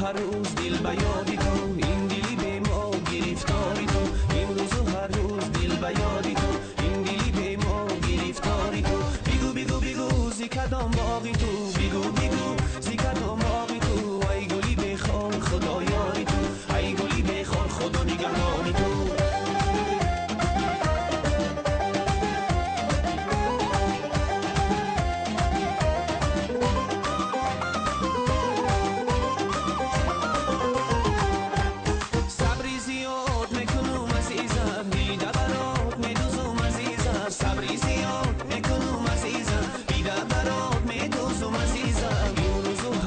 هر روز دل به یادی تو، این دلی به ما گرفتاری تو، امروز و هر روز دل به یادی تو، این دلی به ما گرفتاری تو. بگو بگو بگو زی کدام باغی تو، بگو بگو زی کدام باغی تو، ای گلی بخوان خدا یاری تو، ای گلی بخوان خدا نگهبانی تو.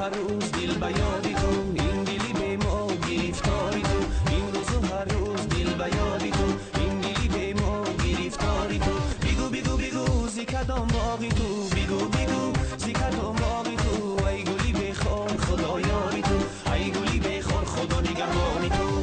هر روز دل به یادی تو، این دلی به ما گرفتاری تو، امروز و هر روز دل به یادی تو، این دلی به ما گرفتاری تو. بگو بگو بگو زی کدام باغی تو، بگو بگو زی کدام باغی تو، ای گلی بخوان خدا یاری تو، ای گلی بخوان خدا نگهبانی تو.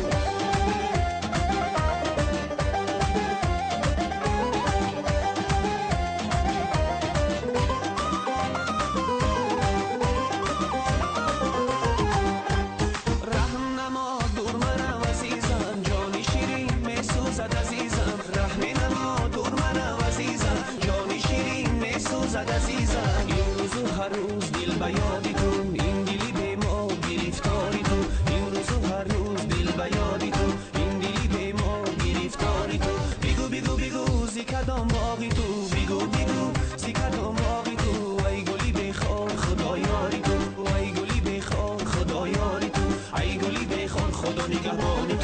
هر روز دل به یادی تو، این دلی به ما گرفتاری تو، امروز و هر روز دل به یادی تو، این دلی به ما گرفتاری تو. بگو بگو بگو زی کدام باغی تو، بگو بگو زی کدام باغی تو، ای گلی بخوان خدا یاری تو، ای گلی بخوان خدا یاری تو، ای گلی بخوان خدا نگهبانی